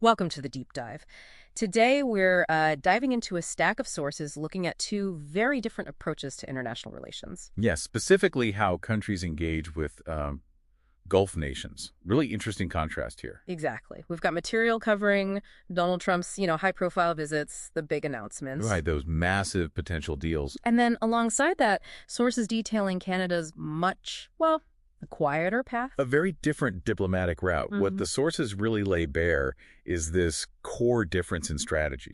Welcome to the deep dive. Today, we're diving into a stack of sources looking at two very different approaches to international relations. Yes, specifically how countries engage with Gulf nations. Really interesting contrast here. Exactly. We've got material covering Donald Trump's, high-profile visits, the big announcements. Right, those massive potential deals. And then alongside that, sources detailing Canada's much, well, quieter path. A very different diplomatic route. What the sources really lay bare is this core difference in strategy.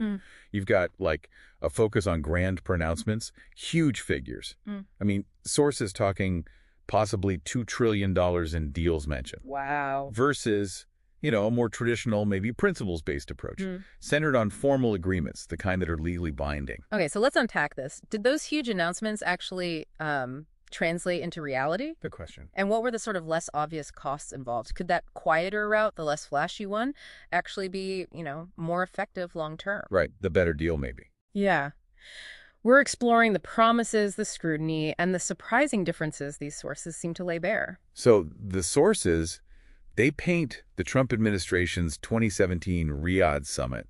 You've got, like, a focus on grand pronouncements, huge figures. I mean, sources talking possibly $2 trillion in deals mentioned. Wow. Versus, a more traditional, maybe principles-based approach, centered on formal agreements, the kind that are legally binding. Okay, so let's unpack this. Did those huge announcements actually translate into reality? Good question. And what were the sort of less obvious costs involved? Could that quieter route, the less flashy one, actually be, more effective long term? Right, the better deal maybe. Yeah. We're exploring the promises, the scrutiny, and the surprising differences these sources seem to lay bare. So the sources, they paint the Trump administration's 2017 Riyadh summit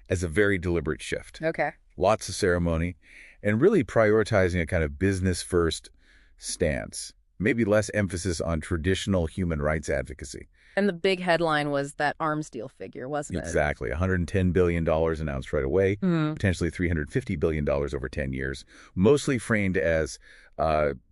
as a very deliberate shift. Okay. Lots of ceremony, and really prioritizing a kind of business-first stance, maybe less emphasis on traditional human rights advocacy. And the big headline was that arms deal figure, wasn't it? Exactly. $110 billion announced right away, potentially $350 billion over 10 years, mostly framed as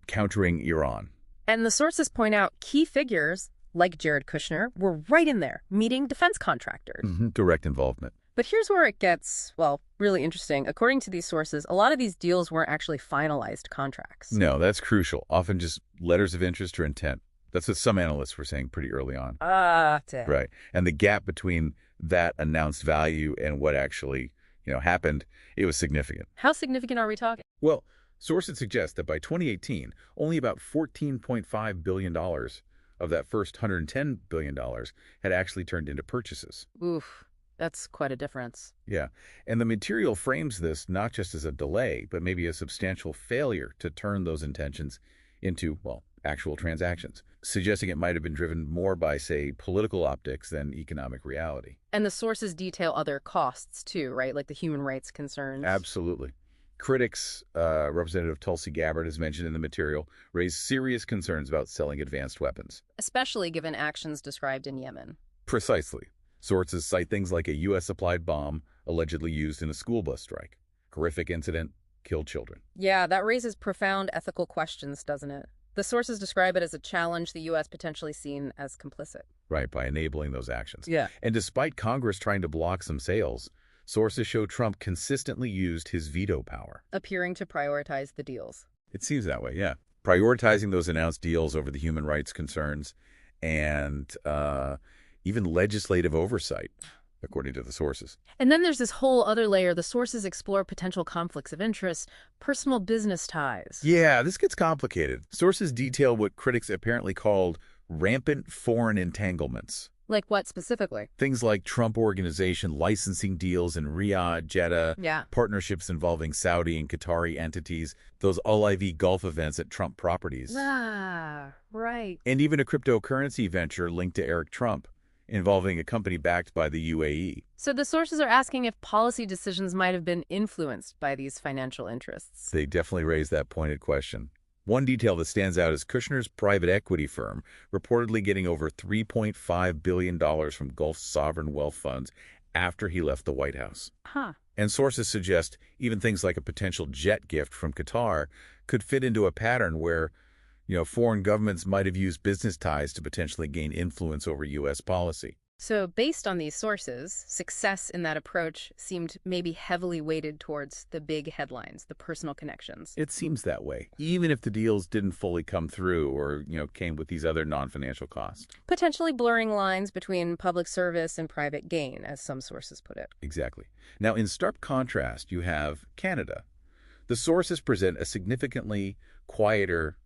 countering Iran. And the sources point out key figures, like Jared Kushner, were right in there, meeting defense contractors. Direct involvement. But here's where it gets, well, really interesting. According to these sources, a lot of these deals weren't actually finalized contracts. No, that's crucial. Often just letters of interest or intent. That's what some analysts were saying pretty early on. Right. And the gap between that announced value and what actually, happened, it was significant. How significant are we talking? Well, sources suggest that by 2018, only about $14.5 billion of that first $110 billion had actually turned into purchases. Oof, that's quite a difference. Yeah. And the material frames this not just as a delay, but maybe a substantial failure to turn those intentions into, well, actual transactions, suggesting it might have been driven more by, say, political optics than economic reality. And the sources detail other costs, too, right? Like the human rights concerns. Absolutely. Critics, Representative Tulsi Gabbard has mentioned in the material, raised serious concerns about selling advanced weapons. Especially given actions described in Yemen. Precisely. Sources cite things like a U.S.-supplied bomb allegedly used in a school bus strike. Horrific incident, killed children. Yeah, that raises profound ethical questions, doesn't it? The sources describe it as a challenge the U.S. potentially seen as complicit. Right, by enabling those actions. Yeah. And despite Congress trying to block some sales, sources show Trump consistently used his veto power. Appearing to prioritize the deals. It seems that way, yeah. Prioritizing those announced deals over the human rights concerns and even legislative oversight, according to the sources. And then there's this whole other layer. The sources explore potential conflicts of interest, personal business ties. Yeah, this gets complicated. Sources detail what critics apparently called rampant foreign entanglements. Like what specifically? Things like Trump Organization licensing deals in Riyadh, Jeddah, partnerships involving Saudi and Qatari entities, those Al-IV Gulf events at Trump properties. Ah, right. And even a cryptocurrency venture linked to Eric Trump, involving a company backed by the UAE. So the sources are asking if policy decisions might have been influenced by these financial interests. They definitely raise that pointed question. One detail that stands out is Kushner's private equity firm reportedly getting over $3.5 billion from Gulf sovereign wealth funds after he left the White House. And sources suggest even things like a potential jet gift from Qatar could fit into a pattern where foreign governments might have used business ties to potentially gain influence over U.S. policy. So based on these sources, success in that approach seemed maybe heavily weighted towards the big headlines, the personal connections. It seems that way, even if the deals didn't fully come through or, came with these other non-financial costs. Potentially blurring lines between public service and private gain, as some sources put it. Exactly. Now, in stark contrast, you have Canada. The sources present a significantly quieter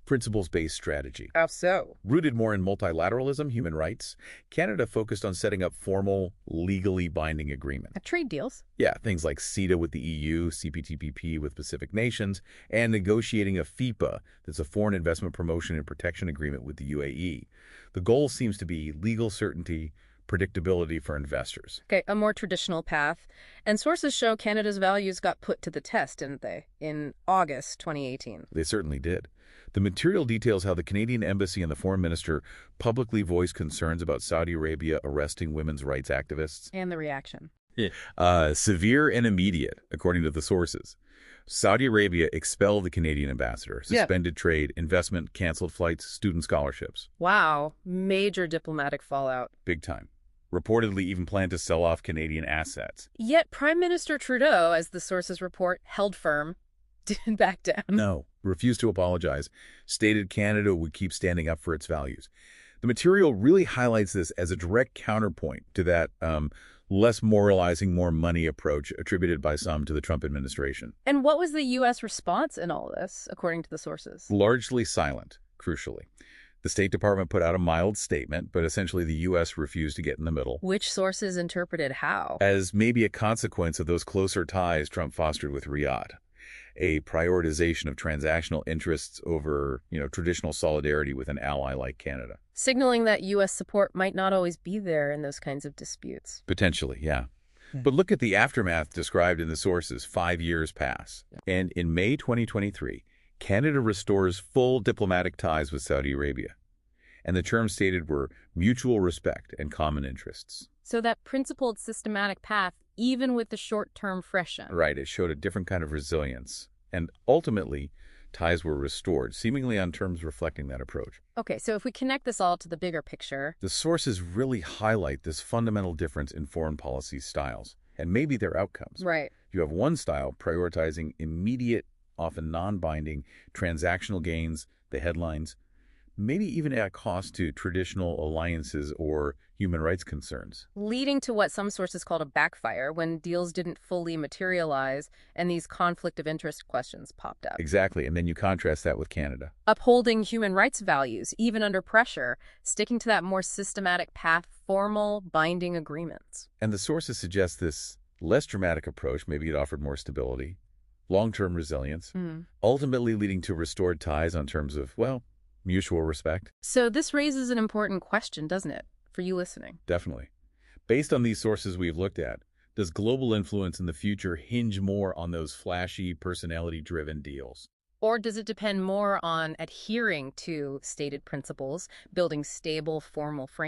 principles-based strategy. How so? Rooted more in multilateralism, human rights, Canada focused on setting up formal, legally binding agreements. Trade deals? Yeah, things like CETA with the EU, CPTPP with Pacific nations, and negotiating a FIPA, that's a Foreign Investment Promotion and Protection Agreement with the UAE. The goal seems to be legal certainty, predictability for investors. Okay, a more traditional path. And sources show Canada's values got put to the test, didn't they, in August 2018? They certainly did. The material details how the Canadian Embassy and the Foreign Minister publicly voiced concerns about Saudi Arabia arresting women's rights activists. And the reaction. Severe and immediate, according to the sources. Saudi Arabia expelled the Canadian ambassador, suspended trade, investment, canceled flights, student scholarships. Wow, major diplomatic fallout. Big time. Reportedly even planned to sell off Canadian assets. Yet Prime Minister Trudeau, as the sources report, held firm, didn't back down. No, refused to apologize, stated Canada would keep standing up for its values. The material really highlights this as a direct counterpoint to that less moralizing, more money approach attributed by some to the Trump administration. And what was the U.S. response in all this, according to the sources? Largely silent, crucially. The State Department put out a mild statement, but essentially the U.S. refused to get in the middle. Which sources interpreted how? As maybe a consequence of those closer ties Trump fostered with Riyadh. A prioritization of transactional interests over, traditional solidarity with an ally like Canada. Signaling that U.S. support might not always be there in those kinds of disputes. Potentially, yeah. But look at the aftermath described in the sources. 5 years pass. And in May 2023, Canada restores full diplomatic ties with Saudi Arabia. And the terms stated were mutual respect and common interests. So that principled, systematic path, even with the short-term friction. Right, it showed a different kind of resilience. And ultimately, ties were restored, seemingly on terms reflecting that approach. Okay, so if we connect this all to the bigger picture... The sources really highlight this fundamental difference in foreign policy styles, and maybe their outcomes. Right. You have one style prioritizing immediate, often non-binding, transactional gains, the headlines, maybe even at cost to traditional alliances or human rights concerns. Leading to what some sources called a backfire when deals didn't fully materialize and these conflict of interest questions popped up. Exactly, and then you contrast that with Canada. Upholding human rights values, even under pressure, sticking to that more systematic path, formal, binding agreements. And the sources suggest this less dramatic approach, maybe it offered more stability, long-term resilience, ultimately leading to restored ties on terms of, mutual respect. So this raises an important question, doesn't it, for you listening? Definitely. Based on these sources we've looked at, does global influence in the future hinge more on those flashy, personality-driven deals? Or does it depend more on adhering to stated principles, building stable, formal frameworks?